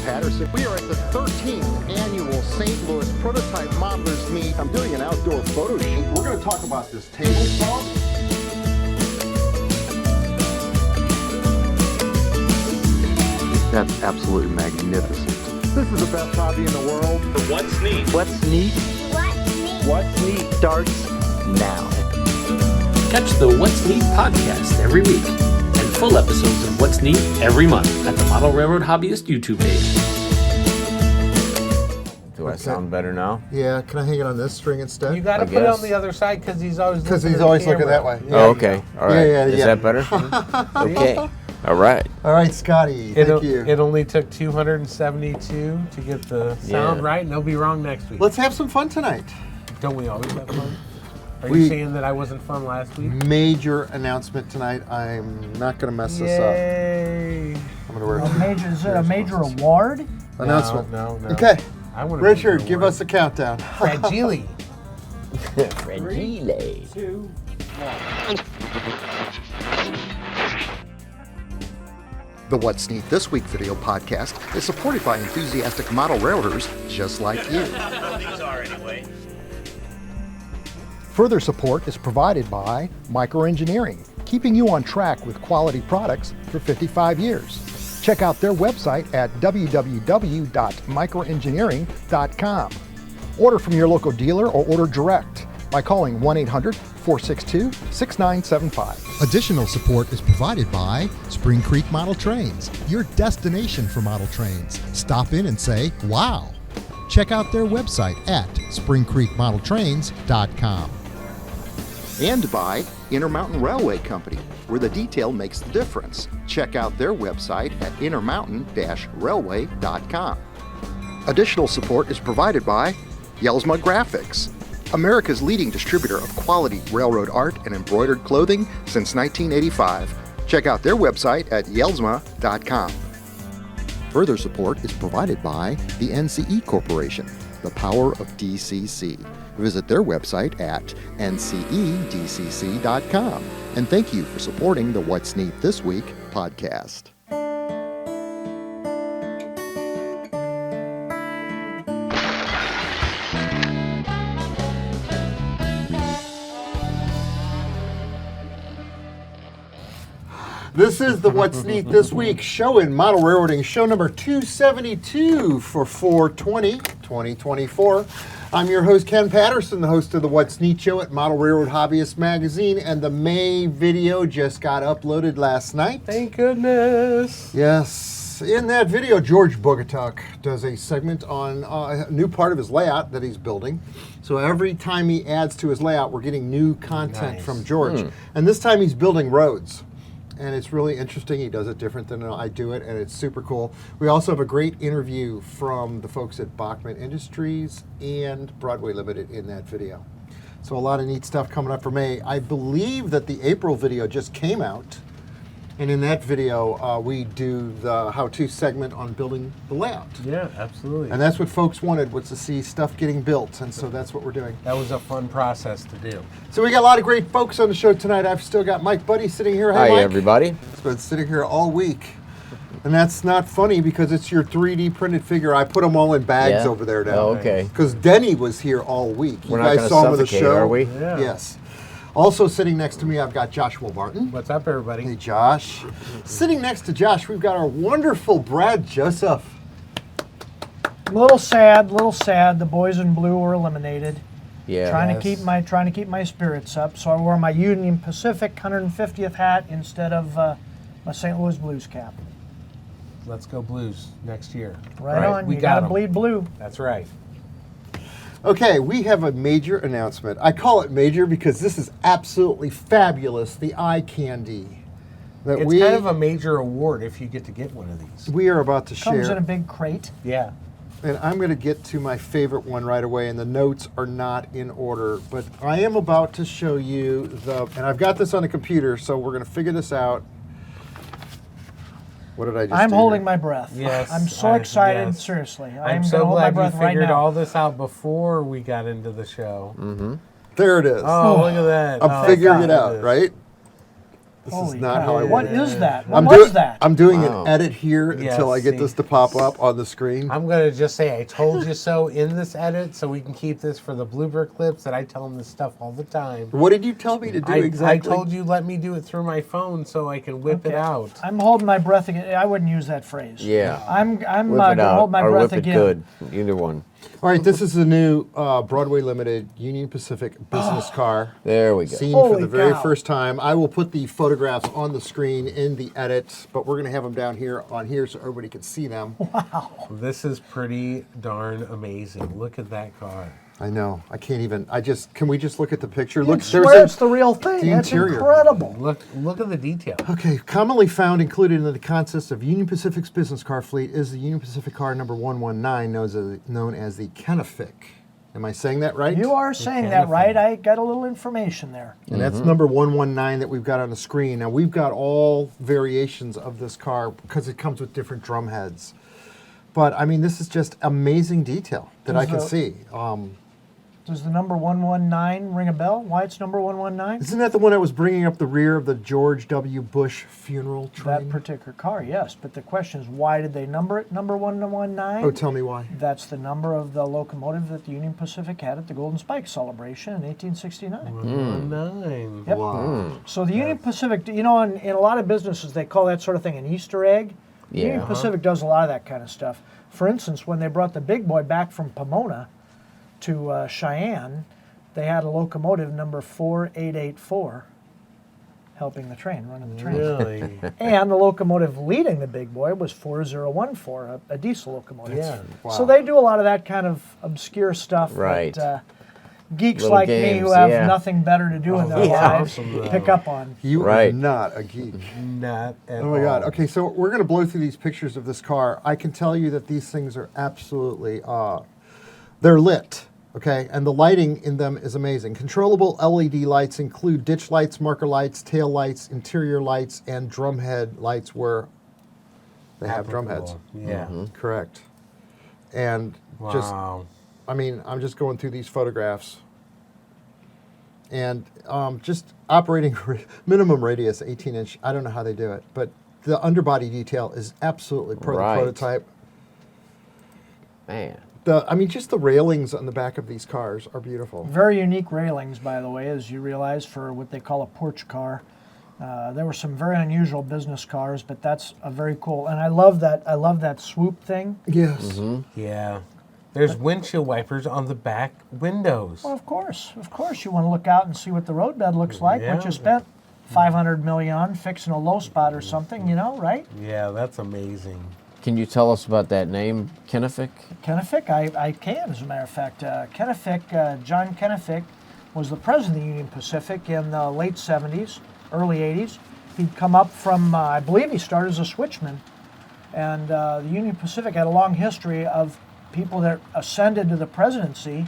Patterson. We are at the 13th annual St. Louis Prototype Modelers Meet. I'm doing an outdoor photo shoot. We're going to talk about this table saw. That's absolutely magnificent. This is the best hobby in the world. What's neat? What's neat? What's neat? What's neat starts now. Catch the What's Neat podcast every week and full episodes of What's Neat every month at the Model Railroad Hobbyist YouTube page. Do I sound better now? Yeah, can I hang it on this string instead? You got to put it on the other side because he's always looking that way. Oh, okay. All right. Yeah. Is that better? Okay. All right. All right, Scotty. Thank you. It only took 272 to get the sound right, and they'll be wrong next week. Let's have some fun tonight. Don't we always have fun? Are you saying that I wasn't fun last week? Major announcement tonight. I'm not going to mess this up. I'm going to wear Is it a major award? announcement. No. Okay. Richard, give give us a countdown. Fragile. Fragile. 2, 1. The What's Neat This Week video podcast is supported by enthusiastic model railroaders just like you. These are anyway. Further support is provided by Microengineering, keeping you on track with quality products for 55 years. Check out their website at www.microengineering.com. Order from your local dealer or order direct by calling 1-800-462-6975. Additional support is provided by Spring Creek Model Trains, your destination for model trains. Stop in and say, wow. Check out their website at springcreekmodeltrains.com. And by Intermountain Railway Company, where the detail makes the difference. Check out their website at intermountain-railway.com. Additional support is provided by Yelsma Graphics, America's leading distributor of quality railroad art and embroidered clothing since 1985. Check out their website at yelsma.com. Further support is provided by the NCE Corporation, the power of DCC. Visit their website at ncedcc.com. And thank you for supporting the What's Neat This Week podcast. This is the What's Neat This Week show in model railroading, show number 272 for 4/20/2024. I'm your host, Ken Patterson, the host of the What's Neat show at Model Railroad Hobbyist Magazine, and the May video just got uploaded last night. Thank goodness. Yes. In that video, George Bogatuk does a segment on a new part of his layout that he's building. So every time he adds to his layout, we're getting new content from George. And this time he's building roads. And it's really interesting. He does it different than I do it, and it's super cool. We also have a great interview from the folks at Bachman Industries and Broadway Limited in that video. So a lot of neat stuff coming up for May. I believe that the April video just came out, and in that video, we do the how-to segment on building the layout. Yeah, absolutely. And that's what folks wanted, was to see stuff getting built, and so that's what we're doing. That was a fun process to do. So we got a lot of great folks on the show tonight. I've still got Mike Budde sitting here. Hey, Hi, Mike. everybody. He's been sitting here all week. And that's not funny because it's your 3D printed figure. I put them all in bags over there now. Oh, okay. Because Denny was here all week. We're you not guys going to saw him at the suffocate, show. are we? Yeah. Yes. Also sitting next to me, I've got Joshua Barton. What's up, everybody? Hey, Josh. Sitting next to Josh, we've got our wonderful Brad Joseph. A little sad. The boys in blue were eliminated. Yeah. Trying to keep my spirits up, so I wore my Union Pacific 150th hat instead of my St. Louis Blues cap. Let's go Blues next year. Right on. We you got gotta bleed blue. That's right. Okay, we have a major announcement. I call it major because this is absolutely fabulous, the eye candy. That It's kind of a major award if you get to get one of these. we are about to Comes in share. a big crate. Yeah. And I'm going to get to my favorite one right away, and the notes are not in order. But I am about to show you and I've got this on the computer, so we're going to figure this out. What did I just I'm do holding here? my breath. Yes, I'm so excited. yes. Seriously, I'm I'm so gonna hold my glad breath you right figured now. all this out before we got into the show. There it is. Oh, look at that. I'm Oh, figuring thank it out, goodness. right? This Holy is not cow. how I What want it. is that? What I'm was doing, that? I'm doing Wow. an edit here Yes, until I get see. this to pop up on the screen. I'm going to just say I told you so in this edit so we can keep this for the blooper clips that I tell them this stuff all the time. What did you tell me to do exactly? I told you let me do it through my phone so I can whip it out. I'm holding my breath again. I wouldn't use that phrase. Yeah. I'm Whip going it to out hold my or breath whip again. it good. Either one. All right, this is the new Broadway Limited Union Pacific business car. There we go. Seen for Holy the very cow. first time. I will put the photographs on the screen in the edit, but we're going to have them down here on here so everybody can see them. This is pretty darn amazing. Look at that car. I know. I can't even. Can we just look at the picture? You Look, swear it's the real thing. the That's interior. incredible. Look at the detail. Okay, commonly found included in the consist of Union Pacific's business car fleet is the Union Pacific car number 119, known as the Kenefic. Am I saying that right? You are saying that right. I got a little information there. And that's number 119 that we've got on the screen. Now, we've got all variations of this car because it comes with different drum heads. But, I mean, this is just amazing detail that I can see. Does the number 119 ring a bell? Why it's number 119? Isn't that the one that was bringing up the rear of the George W. Bush funeral train? That particular car, yes. But the question is, why did they number it number 119? Oh, tell me why. That's the number of the locomotive that the Union Pacific had at the Golden Spike celebration in 1869. 9. Yep. Wow. So the Union Pacific, you know, in a lot of businesses, they call that sort of thing an Easter egg. The Yeah. Union Pacific does a lot of that kind of stuff. For instance, when they brought the big boy back from Pomona to Cheyenne, they had a locomotive number 4884 helping the train, running the train. Really? And the locomotive leading the big boy was 4014, a diesel locomotive. Yeah. So they do a lot of that kind of obscure stuff Right. that geeks Little like me who games, have yeah. nothing better to do in their that's lives awesome, though. pick up on. You are Right. not a geek. Not at Oh my God. all. Okay, so we're going to blow through these pictures of this car. I can tell you that these things are absolutely, they're lit, okay? And the lighting in them is amazing. Controllable LED lights include ditch lights, marker lights, tail lights, interior lights, and drumhead lights where they have drumheads. Yeah. Correct. And just, Wow. I mean, I'm just going through these photographs. And just operating minimum radius, 18-inch. I don't know how they do it, but the underbody detail is absolutely per Right. the prototype. Man. I mean, just the railings on the back of these cars are beautiful. Very unique railings, by the way, as you realize, for what they call a porch car. There were some very unusual business cars, but that's a very cool. And I love that swoop thing. Yes. Yeah. There's windshield wipers on the back windows. Well, of course, you want to look out and see what the roadbed looks like. Yeah. What you spent $500 million on fixing a low spot or something, you know, right? Yeah, that's amazing. Can you tell us about that name, Kenefic? Kenefic, I can, as a matter of fact. Kenefic, John Kenefic, was the president of the Union Pacific in the late 70s, early 80s. He'd come up from, I believe he started as a switchman. And the Union Pacific had a long history of people that ascended to the presidency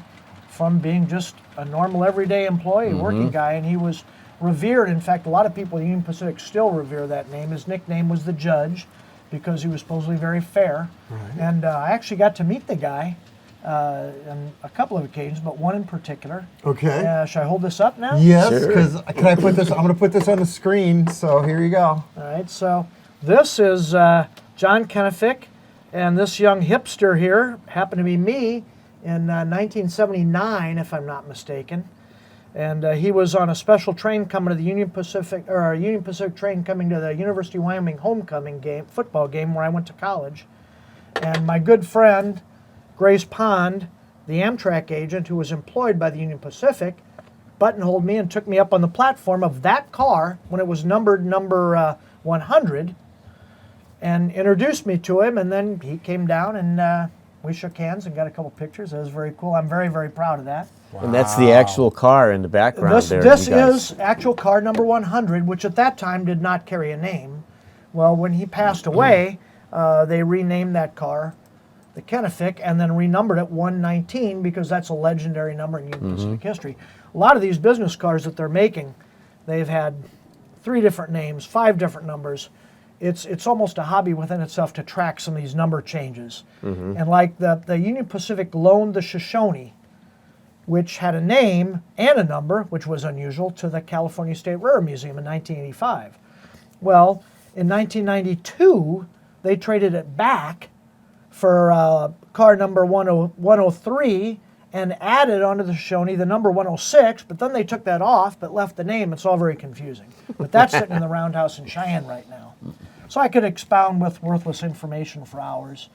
from being just a normal everyday employee, working guy, and he was revered. In fact, a lot of people in the Union Pacific still revere that name. His nickname was the Judge because he was supposedly very fair. Right. And I actually got to meet the guy on a couple of occasions, but one in particular. Okay. Should I hold this up now? Yes, Sure. because can I put this? I'm going to put this on the screen. So here you go. All right, so this is John Kenefic, and this young hipster here happened to be me in 1979, if I'm not mistaken. And he was on a special train coming to the Union Pacific train coming to the University of Wyoming homecoming game, football game where I went to college. And my good friend, Grace Pond, the Amtrak agent who was employed by the Union Pacific, buttonholed me and took me up on the platform of that car when it was numbered number 100 and introduced me to him. And then he came down and we shook hands and got a couple pictures. It was very cool. I'm very, very proud of that. Wow. And that's the actual car in the background there. This you guys. is actual car number 100, which at that time did not carry a name. Well, when he passed away, they renamed that car the Kenefic and then renumbered it 119 because that's a legendary number in Union Pacific history. A lot of these business cars that they're making, they've had 3 different names, 5 different numbers, it's almost a hobby within itself to track some of these number changes. And like the Union Pacific loaned the Shoshone, which had a name and a number, which was unusual, to the California State Railroad Museum in 1985. Well, in 1992, they traded it back for car number 103 and added onto the Shoshone the number 106, but then they took that off but left the name. It's all very confusing. But that's sitting in the Roundhouse in Cheyenne right now. So I could expound with worthless information for hours.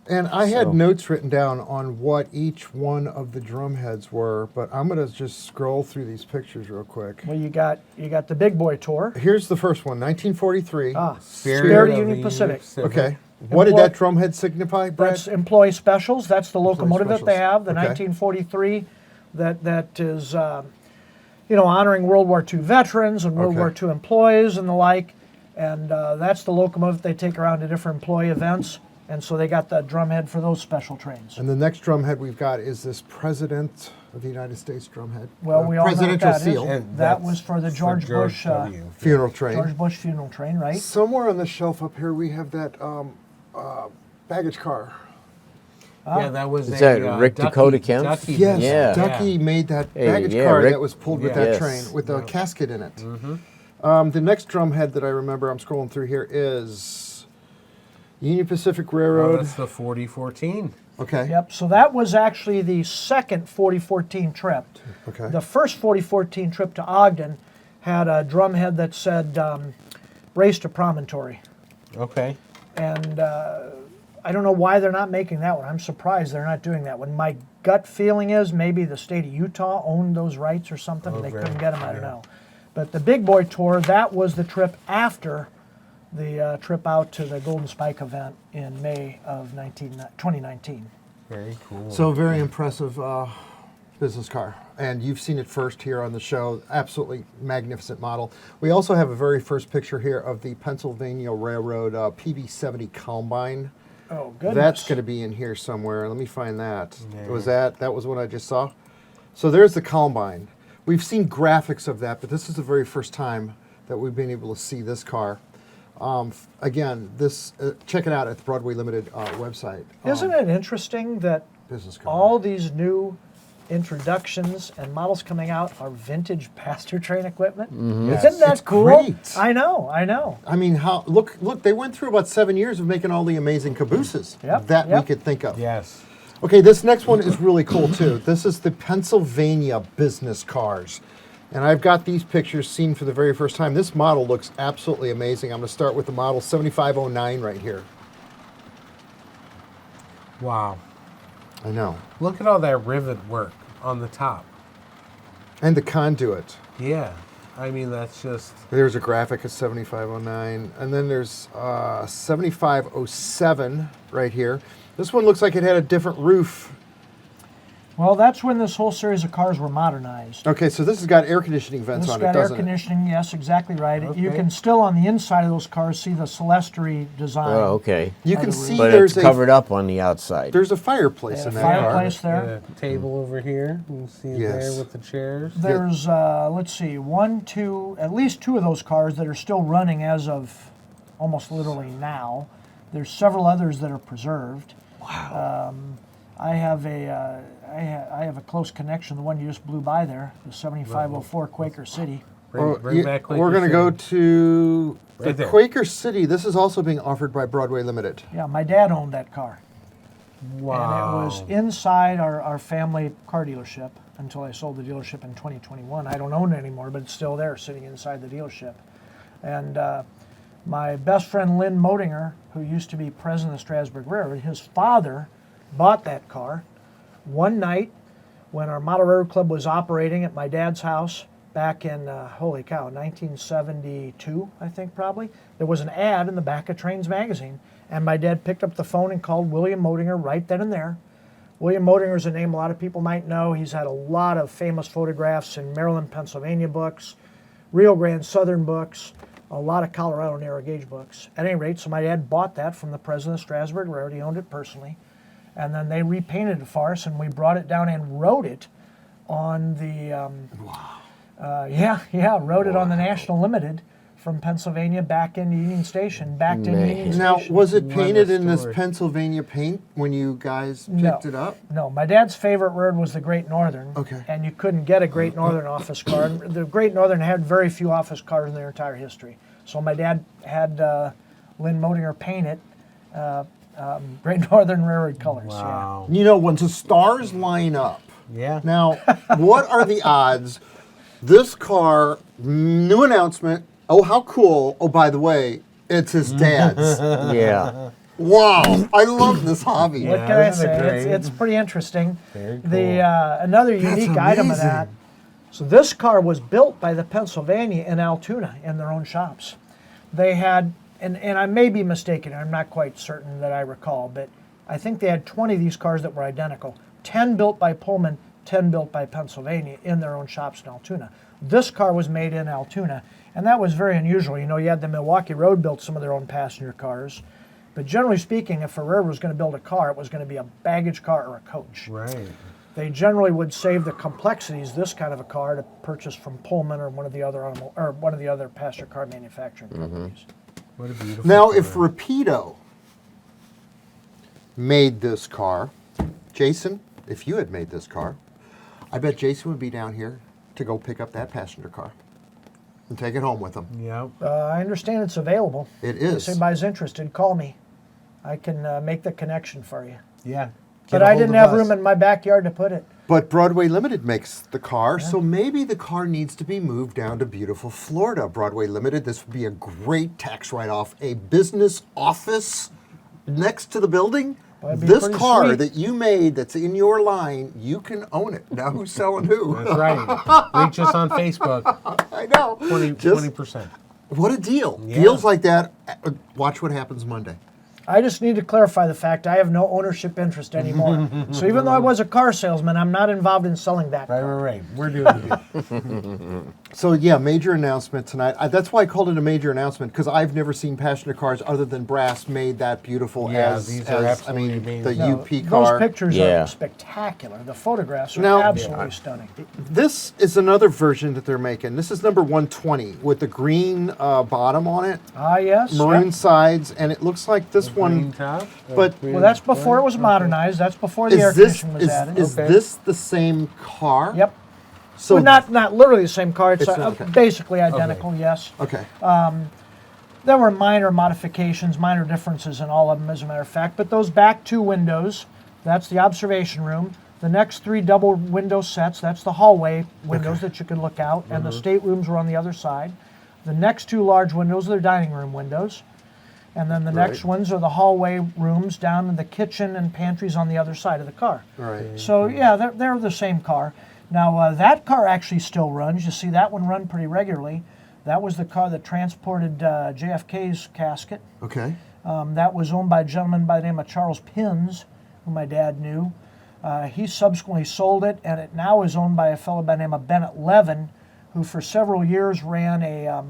And I had notes written down on what each one of the drum heads were, but I'm going to just scroll through these pictures real quick. Well, you got the Big Boy Tour. Here's the first one, 1943. Spirit of Union Pacific. Okay. What did that drum head signify, Brad? That's employee specials. That's the locomotive that they specials. have. The Okay. 1943 that is, honoring World War II veterans and World Okay. War II employees and the like. And that's the locomotive they take around to different employee events. And so they got the drumhead for those special trains. And the next drum head we've got is this President of the United States drum head. Well, we all know what Presidential that seal. is. And That that's was for the for George Bush W. Funeral train. George Bush funeral train, right? Somewhere on the shelf up here we have that baggage car. Yeah, that was Is that Rick Dakota Kempf? Ducky Yes, made Yeah. that. Ducky made that Hey, baggage yeah, car Rick- that was pulled with Yeah. that Yes. train with a casket in it. The next drum head that I remember, I'm scrolling through here, is Union Pacific Oh, Railroad. that's the 4014. Okay. Yep, so that was actually the second 4014 trip. Okay. The first 4014 trip to Ogden had a drumhead that said race to promontory. Okay. And I don't know why they're not making that one. I'm surprised they're not doing that one. My gut feeling is maybe the state of Utah owned those rights or something. and they couldn't get them, I don't know. But the Big Boy Tour, that was the trip after the trip out to the Golden Spike event in May of 2019. Very cool. So very impressive business car. And you've seen it first here on the show. Absolutely magnificent model. We also have a very first picture here of the Pennsylvania Railroad PB70 Combine. Oh, goodness. That's going to be in here somewhere. Let me find that. Was that was what I just saw? So there's the Combine. We've seen graphics of that, but this is the very first time that we've been able to see this car. Again, this check it out at the Broadway Limited website. Isn't it interesting that Business car. all these new introductions and models coming out are vintage pasture train equipment? Yes. Isn't that It's cool? great. I know. I mean, how look! They went through about 7 years of making all the amazing cabooses Yep, that we yep. could think of. Yes. Okay, this next one is really cool too. This is the Pennsylvania business cars. And I've got these pictures seen for the very first time. This model looks absolutely amazing. I'm going to start with the model 7509 right here. Wow. I know. Look at all that rivet work on the top. And the conduit. Yeah. I mean, that's just... There's a graphic of 7509. And then there's 7507 right here. This one looks like it had a different roof. Well, that's when this whole series of cars were modernized. Okay, so this has got air conditioning vents This on got it, air doesn't it? conditioning, yes, exactly right. You Okay. can still, on the inside of those cars, see the Celestri design. Oh, okay. You By can the see But there's it's covered up on the outside. There's a fireplace Yeah, in that fireplace car. there. a table over here. You can see it Yes. there with the chairs. There's, let's see, at least two of those cars that are still running as of almost literally now. There's several others that are preserved. Wow. I have a close connection. The one you just blew by there, the 7504 Quaker City. Bring back Quaker We're going to go City. to Right the there. Quaker City. This is also being offered by Broadway Limited. Yeah, my dad owned that car. Wow. And it was inside our family car dealership until I sold the dealership in 2021. I don't own it anymore, but it's still there, sitting inside the dealership. And my best friend Lynn Motinger, who used to be president of the Strasburg Railroad, his father bought that car one night when our Model Railroad Club was operating at my dad's house back in, 1972, I think probably. There was an ad in the back of Trains magazine, and my dad picked up the phone and called William Motinger right then and there. William Motinger is a name a lot of people might know. He's had a lot of famous photographs in Maryland, Pennsylvania books, Rio Grande Southern books, a lot of Colorado narrow gauge books. At any rate, so my dad bought that from the president of Strasburg Railroad. He owned it personally. And then they repainted it for us, and we brought it down and rode it on the, rode it on the National Limited from Pennsylvania back into Union Station, back to Union Now, Station. was it What a painted in this story. Pennsylvania paint when you guys No. picked it up? No, my dad's favorite word was the Great Northern. Okay. And you couldn't get a Great Northern office car. The Great Northern had very few office cars in their entire history. So my dad had Lynn Motinger paint it Great Northern Railroad colors. Wow. You know, when the stars line up. Yeah. Now, what are the odds this car, new announcement, oh, how cool, oh, by the way, it's his dad's. Yeah. Wow, I love this hobby. What can I isn't it say? great? It's pretty interesting. Very cool. The another That's unique item of amazing. that. So this car was built by the Pennsylvania in Altoona in their own shops. They had, and I may be mistaken, I'm not quite certain that I recall, but I think they had 20 of these cars that were identical. 10 built by Pullman, 10 built by Pennsylvania in their own shops in Altoona. This car was made in Altoona, and that was very unusual. You know, you had the Milwaukee Road built some of their own passenger cars, but generally speaking, if a railroad was going to build a car, it was going to be a baggage car or a coach. Right. They generally would save the complexities, this kind of a car, to purchase from Pullman or one of the other passenger car manufacturing companies. What a beautiful Now, car. if Rapido made this car, Jason, if you had made this car, I bet Jason would be down here to go pick up that passenger car and take it home with him. Yep. I understand it's available. It If is. anybody's interested, call me. I can make the connection for you. Yeah. But Get a I hold didn't of have us. room in my backyard to put it. But Broadway Limited makes the car, so maybe the car needs to be moved down to beautiful Florida. Broadway Limited, this would be a great tax write-off. A business office next to the building. That'd be This pretty car sweet. that you made that's in your line, you can own it. Now who's selling who? That's right. Reach us on Facebook. I know. 20%. What a deal. Yeah. Deals like that, watch what happens Monday. I just need to clarify the fact I have no ownership interest anymore. So even though I was a car salesman, I'm not involved in selling that Right, car. right, right. We're doing it. So yeah, major announcement tonight. That's why I called it a major announcement, because I've never seen passenger cars other than brass made that beautiful Yeah, as, these are as I mean, absolutely the amazing. UP car. Those pictures Yeah. are spectacular. The photographs are Now- absolutely stunning. This is another version that they're making. This is number 120 with the green bottom on it, Ah, yes. maroon Yep. sides, and it looks like this Green one. top. but- green Well, that's before it top. was modernized. That's before the air Is this conditioning was added. is Okay. this the same car? Yep. So Well, not literally the same car. It's It's not, okay. basically identical, yes. okay. There were minor modifications, minor differences in all of them, as a matter of fact. But those back two windows, that's the observation room. The next three double window sets, that's the hallway windows that you could look out, and the staterooms were on the other side. The next two large windows are the dining room windows. And then the next ones are the hallway rooms down in the kitchen and pantries on the other side of the car. Right. So yeah, they're the same car. Now that car actually still runs. You see that one run pretty regularly. That was the car that transported JFK's casket. Okay. That was owned by a gentleman by the name of Charles Pins, who my dad knew. He subsequently sold it, and it now is owned by a fellow by the name of Bennett Levin, who for several years ran a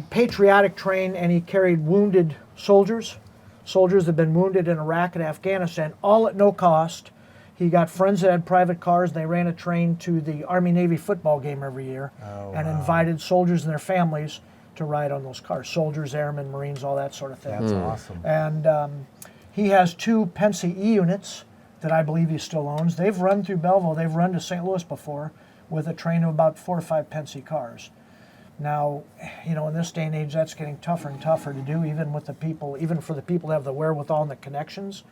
patriotic train, and he carried wounded soldiers that had been wounded in Iraq and Afghanistan, all at no cost. He got friends that had private cars, and they ran a train to the Army-Navy football game every year and invited soldiers and their families to ride on those cars. Soldiers, airmen, Marines, all that sort of thing. That's awesome. And he has two Penske E units that I believe he still owns. They've run through Belleville. They've run to St. Louis before with a train of about 4 or 5 Penske cars. Now, you know, in this day and age, that's getting tougher and tougher to do, even for the people that have the wherewithal and the connections.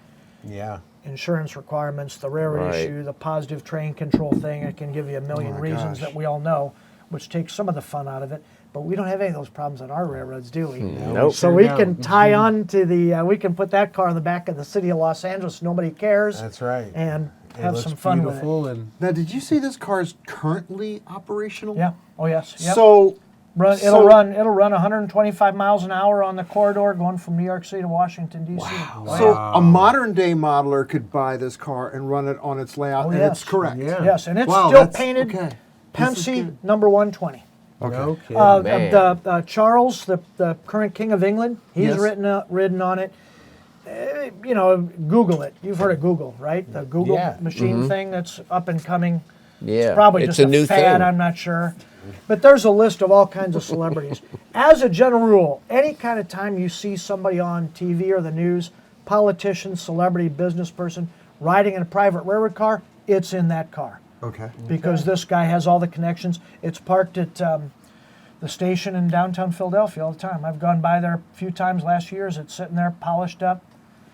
Yeah. Insurance requirements, the railroad Right. issue, the positive train control thing. It can give you a million my reasons gosh. that we all know, which takes some of the fun out of it. But we don't have any of those problems on our railroads, do we? Nope. So Sure we don't. can tie on to we can put that car in the back of the city of Los Angeles. Nobody cares. That's right. And It have looks some fun with it. beautiful and Now, did you see this car is currently operational? Yeah. Oh yes. Yep. So It'll run 125 miles an hour on the corridor going from New York City to Washington D.C. So a modern day modeler could buy this car and run it on its layout, and yes. it's correct. Yeah. Yes, and it's Wow, still that's- painted okay. This is Penske good. number 120. no kidding. Man. Charles, the current King of England, he's Yes. ridden on it. You know, Google it. You've heard of Google, right? The Google Yeah. machine thing that's up and coming. Yeah, Probably it's just a new fad, thing. I'm not sure. But there's a list of all kinds of celebrities. As a general rule, any kind of time you see somebody on TV or the news, politician, celebrity, business person, riding in a private railroad car, it's in that car. Okay. Because this guy has all the connections. It's parked at the station in downtown Philadelphia all the time. I've gone by there a few times last years. It's sitting there polished up,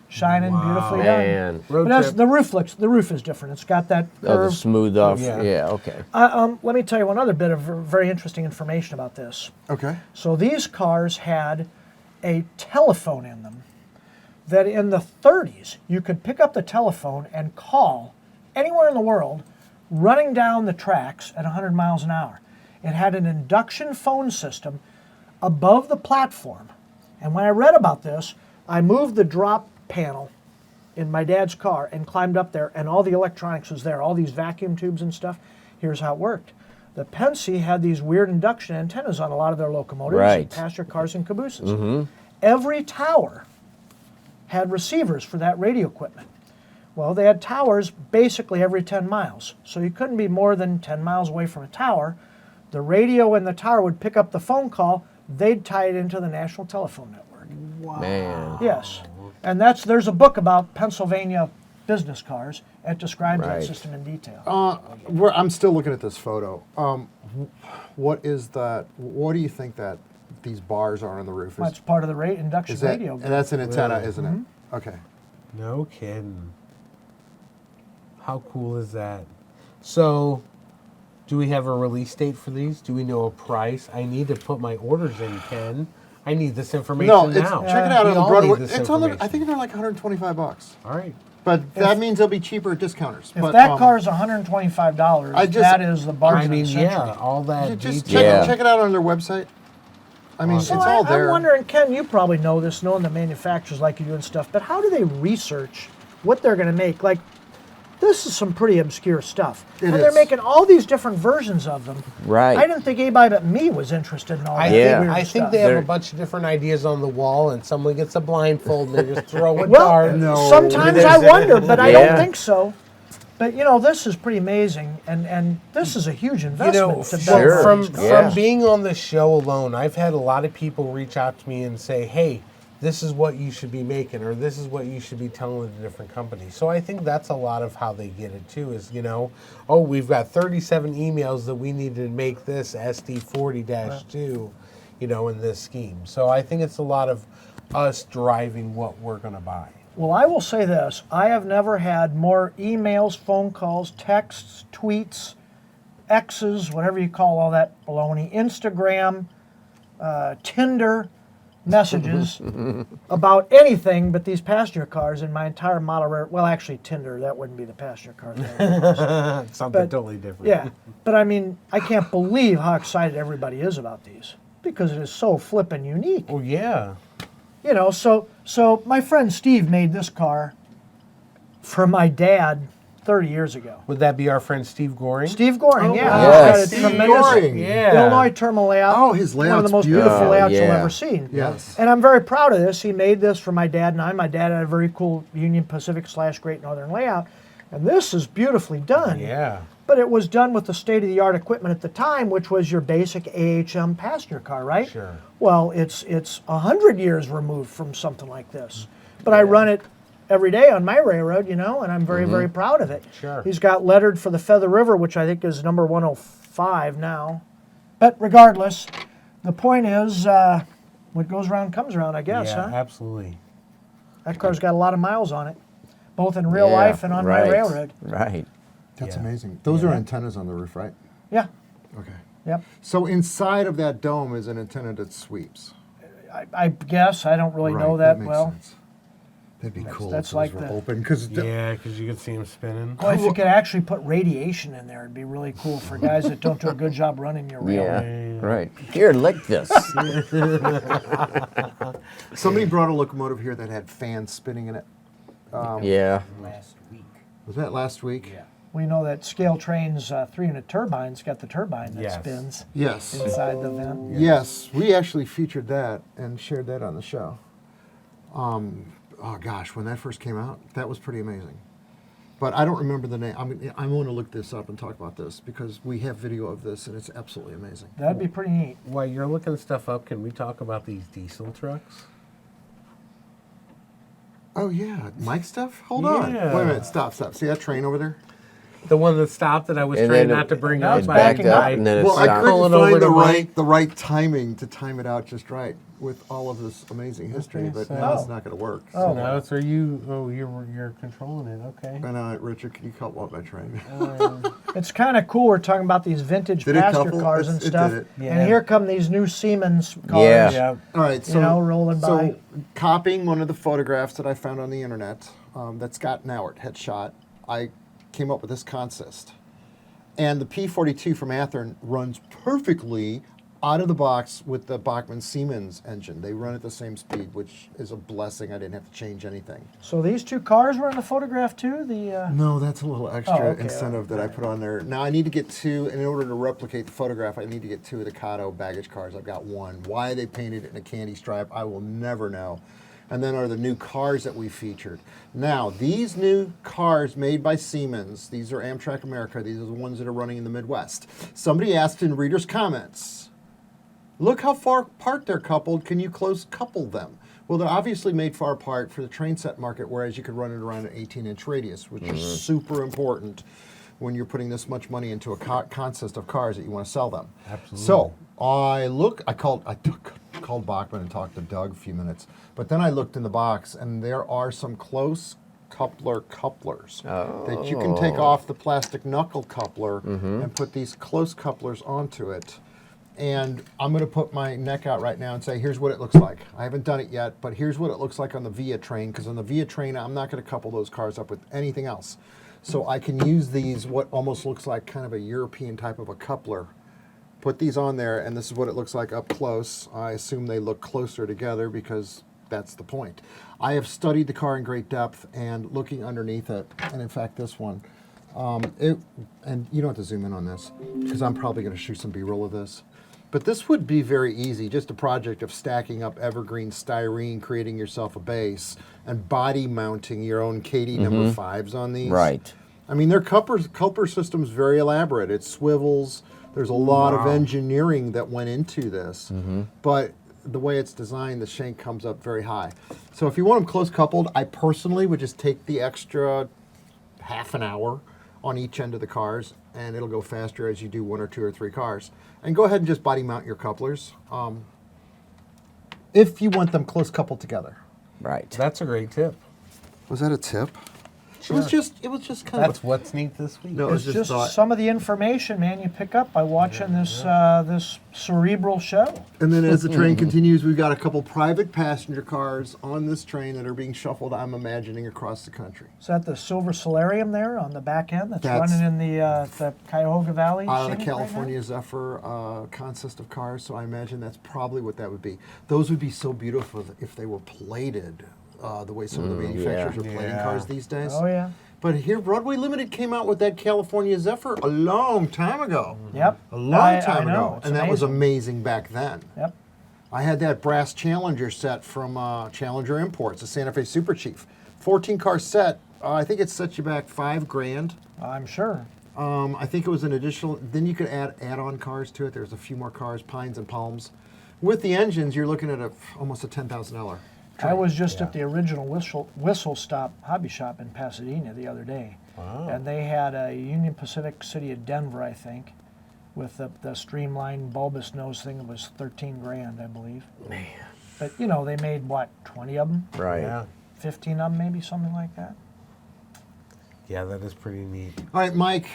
shining, beautifully done. Man. Road But trip. the roof is different. It's got that Oh, the curve. smooth off. Yeah. Yeah, okay. Let me tell you one other bit of very interesting information about this. Okay. So these cars had a telephone in them that in the 30s, you could pick up the telephone and call anywhere in the world running down the tracks at 100 miles an hour. It had an induction phone system above the platform. And when I read about this, I moved the drop panel in my dad's car and climbed up there, and all the electronics was there, all these vacuum tubes and stuff. Here's how it worked. The Penske had these weird induction antennas on a lot of their locomotives, Right. and passenger cars and cabooses. Every tower had receivers for that radio equipment. Well, they had towers basically every 10 miles, so you couldn't be more than 10 miles away from a tower. The radio in the tower would pick up the phone call, they'd tie it into the National Telephone Network. Man. Yes, and there's a book about Pennsylvania business cars. It describes that Right. system in detail. I'm still looking at this photo. What is that? What do you think that these bars are on the roof? That's part of the induction Is that, radio. and that's an antenna, Really? isn't it? Okay. No kidding. How cool is that? So, do we have a release date for these? Do we know a price? I need to put my orders in, Ken. I need this information No, it's, now. check it out We on the all Broadway. need this It's on the. I information. think they're like $125. All right. But that means they'll be cheaper at discounters. If but, that car is $125, I just- that is the bargain I mean, of the century. yeah, all that just detail. Yeah. check it out on their website. I mean, Awesome. it's So all there. I'm wondering, Ken, you probably know this, knowing the manufacturers like you do and stuff, but how do they research what they're going to make? Like, this is some pretty obscure stuff. It and they're is. making all these different versions of them. Right. I didn't think anybody but me was interested in all that Yeah. weird I think stuff. they have They're- a bunch of different ideas on the wall, and someone gets a blindfold and they just throw a Well, dart. sometimes I wonder, but I don't Yeah. think so. But, this is pretty amazing, and this is a huge investment to build Sure. one of these cars. From being on the show alone, I've had a lot of people reach out to me and say, hey, this is what you should be making, or this is what you should be telling the different companies. So I think that's a lot of how they get it too, is, oh, we've got 37 emails that we need to make this SD40-2, in this scheme. So I think it's a lot of us driving what we're going to buy. Well, I will say this. I have never had more emails, phone calls, texts, tweets, X's, whatever you call all that baloney, Instagram, Tinder messages about anything but these passenger cars in my entire model rare. Well, actually, Tinder, that wouldn't be the passenger car thing. Something But- totally different. Yeah, but I mean, I can't believe how excited everybody is about these because it is so flippin' unique. Oh, yeah. So my friend Steve made this car for my dad 30 years ago. Would that be our friend Steve Goring? Steve Goring, yeah. wow. He's Steve got a tremendous Goring. Yeah. Illinois terminal layout. Oh, his One of layout's the most beautiful beautiful. layouts you'll Yeah. ever seen. Yes. And I'm very proud of this. He made this for my dad and I. My dad had a very cool Union Pacific / Great Northern layout. And this is beautifully done. Yeah. But it was done with the state-of-the-art equipment at the time, which was your basic AHM passenger car, right? Sure. Well, it's 100 years removed from something like this. But I run it every day on my railroad, and I'm very, very proud of it. Sure. He's got lettered for the Feather River, which I think is number 105 now. But regardless, the point is, what goes around comes around, I guess, Yeah, huh? absolutely. That car's got a lot of miles on it, both in real Yeah, life and on my right. railroad. Right. That's Yeah. amazing. Those are antennas on the roof, right? Yeah, Okay. yep. So inside of that dome is an antenna that sweeps. I guess, I don't really know that makes well. sense. That'd be That's- cool. that's if those like were the- open because Yeah, because you could see him spinning. Boy, if you could actually put radiation in there, it'd be really cool for guys that don't do a good job running your railroad. Yeah. Right. Here, lick this. somebody brought a locomotive here that had fans spinning in it. Yeah. last week. Was that last week? Yeah. We know that scale trains 3-unit turbines got the turbine that Yes. spins Yes. inside the vent. Yes, we actually featured that and shared that on the show. Oh gosh, when that first came out, that was pretty amazing. But I don't remember the name. I want to look this up and talk about this because we have video of this and it's absolutely amazing. That'd be pretty neat. While you're looking stuff up, can we talk about these diesel trucks? Oh yeah, Mike stuff. Hold on. Yeah. Wait a minute. Stop. See that train over there? The one that stopped that I was And trying then not to bring now up. it's by backing the up, guy. and then it Well, I stopped. couldn't Pulling over find to Mike. the right timing to time it out just right with all of this amazing history, Okay, but so- now it's not going to work. So now it's are you? Oh, you're controlling it. Okay. And Richard, can you help out my train? It's kind of cool. We're talking about these vintage Did it pasture couple? cars and It did stuff. it. Yeah. And here come these new Siemens cars. Yeah. Yeah. All right, so You know, rolling by. So copying one of the photographs that I found on the internet that Scott Nauert had shot, I came up with this consist. And the P42 from Athearn runs perfectly out of the box with the Bachmann Siemens engine. They run at the same speed, which is a blessing. I didn't have to change anything. So these two cars were in the photograph too? The No, that's a little extra okay, incentive that I put on there. Now I need to get two, and in order to replicate the photograph, I need to get two of the Kato baggage cars. I've got one. Why they painted it in a candy stripe, I will never know. And then are the new cars that we featured. Now, these new cars made by Siemens, these are Amtrak America, these are the ones that are running in the Midwest. Somebody asked in readers' comments, look how far apart they're coupled, can you close couple them? Well, they're obviously made far apart for the train set market, whereas you could run it around an 18-inch radius, which is super important when you're putting this much money into a consist of cars that you want to sell them. Absolutely. So I called Bachmann and talked to Doug a few minutes, but then I looked in the box and there are some close couplers that you can take off the plastic knuckle coupler and put these close couplers onto it. And I'm going to put my neck out right now and say, here's what it looks like. I haven't done it yet, but here's what it looks like on the Via train, because on the Via train, I'm not going to couple those cars up with anything else. So I can use these, what almost looks like kind of a European type of a coupler, put these on there, and this is what it looks like up close. I assume they look closer together because that's the point. I have studied the car in great depth and looking underneath it, and in fact this one, and you don't have to zoom in on this because I'm probably going to shoot some B-roll of this. But this would be very easy, just a project of stacking up evergreen styrene, creating yourself a base, and body mounting your own KD number 5s on these. Right. I mean, their coupler system's very elaborate. It swivels. There's a lot of engineering that went into this. But the way it's designed, the shank comes up very high. So if you want them close coupled, I personally would just take the extra half an hour on each end of the cars, and it'll go faster as you do 1 or 2 or 3 cars. And go ahead and just body mount your couplers if you want them close coupled together. Right. That's a great tip. Was that a tip? Sure. It was just kind That's of. what's neat this week. No, it was it's just just thought. some of the information, man, you pick up by watching this this cerebral show. And then as the train continues, we've got a couple private passenger cars on this train that are being shuffled, I'm imagining, across the country. Is that the Silver Solarium there on the back end that's That's- running in the Cuyahoga Valley? Out of the scenic right now? California Zephyr consist of cars, so I imagine that's probably what that would be. Those would be so beautiful if they were plated the way some of the manufacturers are plating Yeah. cars these days. Oh, yeah. But here, Broadway Limited came out with that California Zephyr a long time ago. Yep. A long time I know. ago. It's And that was amazing. amazing back then. Yep. I had that brass Challenger set from Challenger Imports, the Santa Fe Super Chief. 14-car set. I think it set you back $5,000. I'm sure. I think it was an additional. Then you could add-on cars to it. There's a few more cars, Pines and Palms. With the engines, you're looking at almost a $10,000. I was just at the original Whistle Stop hobby shop in Pasadena the other day. Wow. And they had a Union Pacific City of Denver, I think, with the streamlined bulbous nose thing. It was $13,000, I believe. Man. But, you know, they made, what, 20 of them? Right. Yeah. 15 of them, maybe, something like that. Yeah, that is pretty neat. All right, Mike.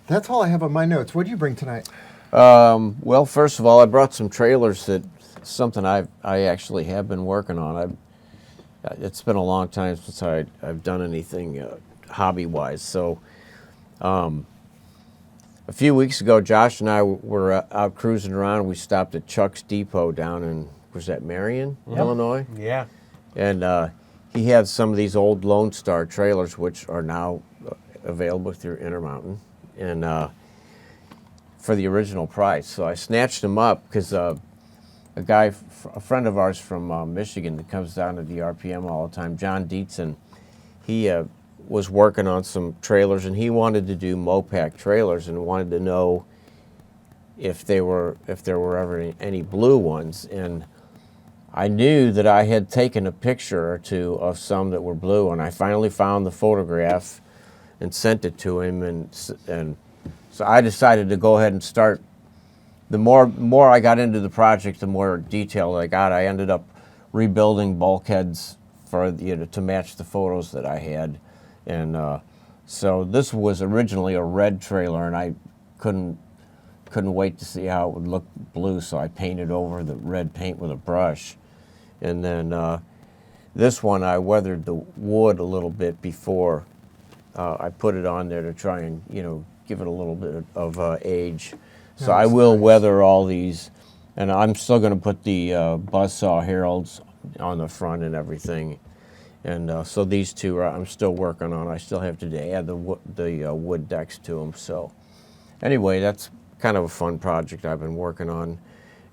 That's all I have on my notes. What did you bring tonight? Well, first of all, I brought some trailers that something I actually have been working on. It's been a long time since I've done anything hobby-wise. So a few weeks ago, Josh and I were out cruising around. We stopped at Chuck's Depot down in, was that Marion, Illinois? Yeah. And he had some of these old Lone Star trailers, which are now available through Intermountain, and for the original price. So I snatched them up because a friend of ours from Michigan that comes down to the RPM all the time, John Dietzen, he was working on some trailers, and he wanted to do Mopac trailers and wanted to know if there were ever any blue ones. And I knew that I had taken a picture or two of some that were blue, and I finally found the photograph and sent it to him, and so I decided to go ahead and start. The more I got into the project, the more detail I got. I ended up rebuilding bulkheads for to match the photos that I had, and so this was originally a red trailer, and I couldn't wait to see how it would look blue, so I painted over the red paint with a brush. And then this one, I weathered the wood a little bit before I put it on there to try and, give it a little bit of age. So I will weather all these, and I'm still going to put the buzzsaw heralds on the front and everything. And so these two I'm still working on. I still have to add the wood decks to them. So anyway, that's kind of a fun project I've been working on.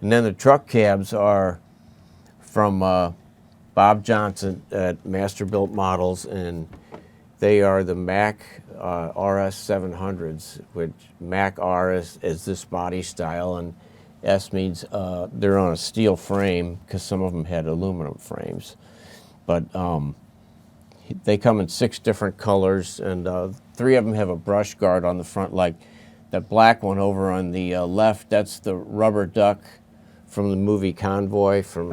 And then the truck cabs are from Bob Johnson at Master Built Models, and they are the Mac RS 700s, which Mac R is this body style, and S means they're on a steel frame because some of them had aluminum frames. But they come in 6 different colors, and 3 of them have a brush guard on the front, like that black one over on the left. That's the rubber duck from the movie Convoy from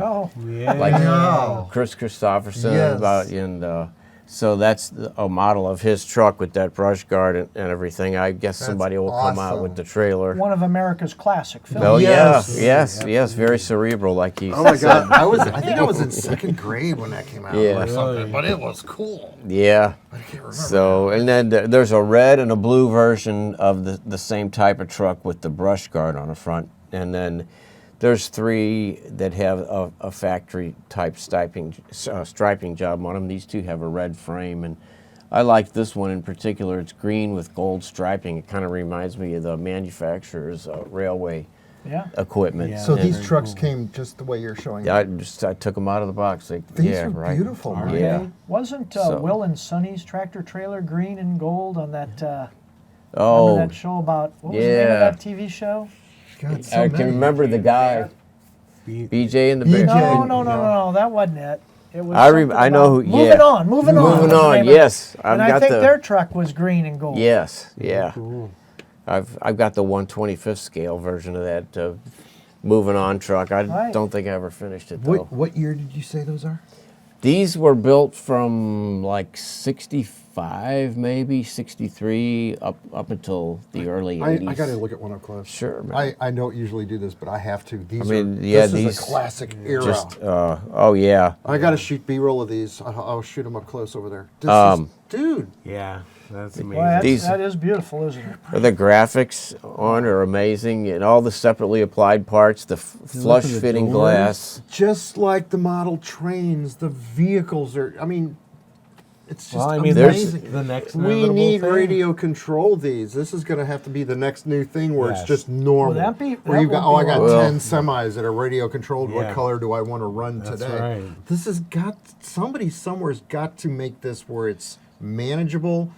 Chris Christopherson. Yes. So that's a model of his truck with that brush guard and everything. I guess somebody will come out with the trailer. One of America's classic films. Oh Yes. yes, very cerebral, like he Oh my said. God! I think I was in 2nd grade when that came out, or something. But it was cool. Yeah. I can't remember. So, and then there's a red and a blue version of the same type of truck with the brush guard on the front, and then there's 3 that have a factory type striping job on them. These 2 have a red frame, and I like this one in particular. It's green with gold striping. It kind of reminds me of the manufacturer's railway equipment. Yeah. So these trucks came just the way you're showing. Yeah, I took them out of the box. These are beautiful. Mike. Yeah. Wasn't Will and Sonny's tractor trailer green and gold on that? Oh, remember that show about what was the name of that TV show? God, so I many. can remember the guy, BJ and the Bear. No, that wasn't it. It was I know who. Moving on. Moving was the name on. of it. Yes, And I think their truck was green and gold. Yes, yeah. Cool. I've got the 1/25th scale version of that moving on truck. I don't think I ever finished it though. What year did you say those are? These were built from like 65, maybe 63, up until the early 80s. I got to look at one up close. Sure, man. I don't usually do this, but I have to. These these is a classic era. Just oh yeah. I got to shoot B-roll of these. I'll shoot them up close over there. This is, dude. Yeah, that's amazing. Well, These- that is beautiful, isn't it? The graphics on are amazing, and all the separately applied parts, the flush at the fitting doors. glass. Just like the model trains, the vehicles are. I mean, it's just Well, I mean, amazing. there's the next We inevitable need thing. radio control these. This is going to have to be the next new thing where it's Yes. just normal. Will that be- where that you got, won't I be got well- 10 semis that are radio controlled. What Yeah. color do I want to run That's today? right. This has got, somebody somewhere's got to make this where it's manageable,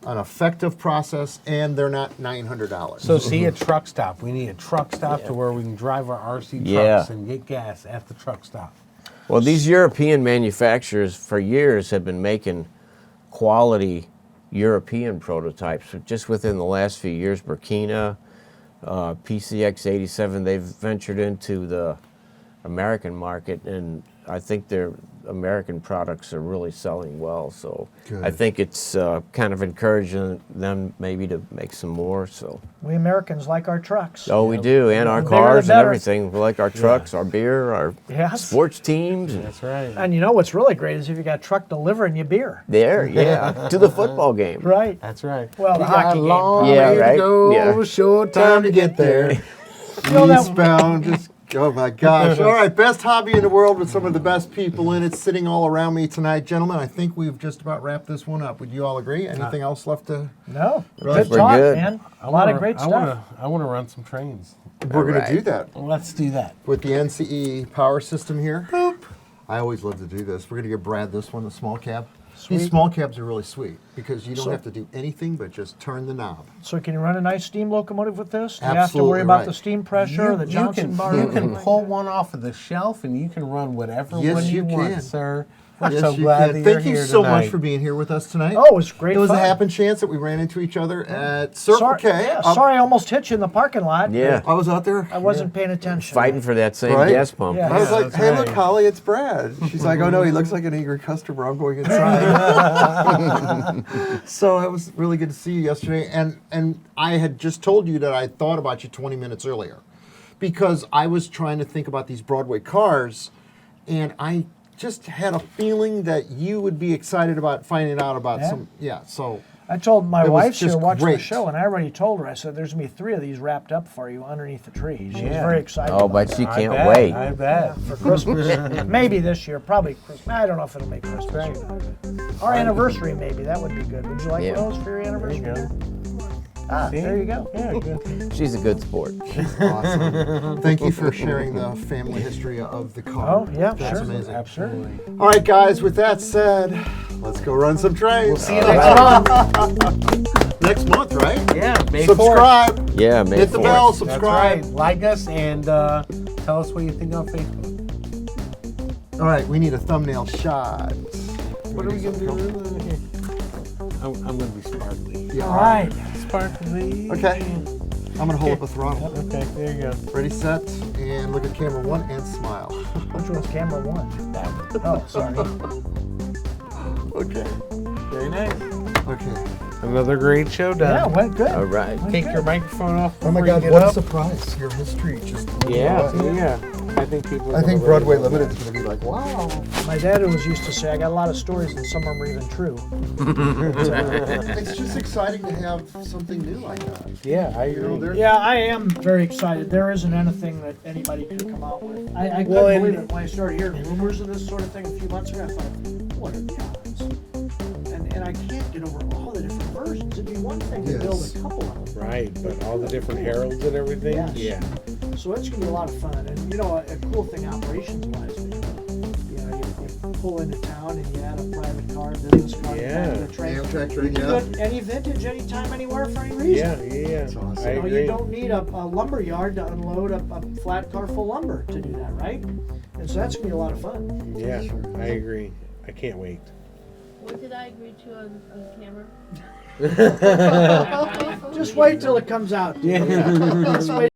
an effective process, and they're not $900. So see a truck stop. We need a truck stop to where we can drive our RC trucks Yeah. and get gas at the truck stop. Well, these European manufacturers for years have been making quality European prototypes. Just within the last few years, Burkina, PCX 87, they've ventured into the American market, and I think their American products are really selling well. So Good. I think it's kind of encouraging them maybe to make some more. So We Americans like our trucks. oh, we do, and our The bigger the cars and better. everything. We like our trucks, our beer, our Yes. sports teams. And That's right. And you know what's really great is if you got a truck delivering you beer. there, yeah, to the football game. Right. That's right. Well, the We got hockey a game. long Yeah, way right. to go. Yeah. Short time to get there. You know that- Eastbound, just oh my gosh! All right, best hobby in the world with some of the best people in it, sitting all around me tonight, gentlemen. I think we've just about wrapped this one up. Would you all agree? Anything else left to? No. Right. Good We're talk, good. man. A lot of great stuff. I want to run some trains. We're going right. to do that Let's do that. with the NCE power system here. Boop. I always love to do this. We're going to give Brad this one, the small cab. Sweet. These small cabs are really sweet because you don't So- have to do anything but just turn the knob. So can you run a nice steam locomotive with this? Do you have to Absolutely worry about right. the steam pressure, the Johnson bar? You anything can like pull that? one off of the shelf and you can run whatever Yes, one you you want, can. sir. We're Yes, so you glad can. that you're Thank you here so tonight. much for being here with us tonight. Oh, it was great It was fun. a happen chance that we ran into each other at Circle Sorry, K. yeah, sorry I almost hit you in the parking lot. Yeah. I was out there. I wasn't paying attention. Fighting for that same Right? gas pump. Yeah. I was like, that's "Hey, right. look, Holly, it's Brad." She's like, "Oh no, he looks like an eager customer. I'm going inside." So it was really good to see you yesterday, and I had just told you that I thought about you 20 minutes earlier, because I was trying to think about these Broadway cars, and I just had a feeling that you would be excited about finding out about Yeah? some. Yeah. So I told my It was wife's here just watching the great. show, and I already told her. I said, "There's gonna be 3 of these wrapped up for you underneath the tree." She was Yeah. very excited. Oh, about but that. she I can't bet, wait. I bet. For Christmas, maybe this year, probably Christmas. I don't know if it'll make Christmas. Right. Our anniversary, maybe that would be good. Would you like Yeah. those for your There anniversary? you go. Ah, See? there you go. Yeah, good. She's a good sport. awesome. Thank you for sharing the family history of the car. Oh, yeah, That's sure. amazing. Absolutely. All right, guys, with that said, let's go run some trains. We'll see you next month. Next month, right? Yeah, May 4th. Subscribe. Yeah, May Hit the 4th. bell, That's subscribe. right. Like us and tell us what you think on Facebook. All right, we need a thumbnail shot. What are we going to do? I'm going to be sparkly. Yeah. All right. Sparkly. Okay. I'm going to hold up a throttle. Okay, there you go. Ready, set, and look at camera 1 and smile. Which one's camera 1? That one. Oh, sorry. Okay. Very nice. Okay. Another great show done. Yeah, went good. All right. Take your microphone off. Oh my before you God, get what a up. surprise. Your history just blew me Yeah, away. yeah. I think people. are I think gonna Broadway really love Limited is going to be like, wow. My dad always used to say, I got a lot of stories and some of them are even true. It's just exciting to have something new like that. it. Yeah, I You know, agree. there- Yeah, I am very excited. There isn't anything that anybody could come out with. I couldn't Well, and- believe it when I started hearing rumors of this sort of thing a few months ago. I thought, what are the odds? And I can't get over all the different versions. It'd be one thing to build Yes. a couple of them. Right, but all the different heralds and everything. Yes. Yeah. So it's gonna be a lot of fun. And you know, a cool thing operations-wise, you pull into town and you add a private car, business car, Yeah. and a train. Amtrak You train, can yeah. do it any vintage, anytime, anywhere, for any reason. Yeah, yeah. That's awesome. I You know, agree. you don't need a lumber yard to unload a flat car full of lumber to do that, right? And so that's gonna be a lot of fun. Yeah, I agree. I can't wait. What did I agree to on camera? Just wait till it comes out. Yeah. Just wait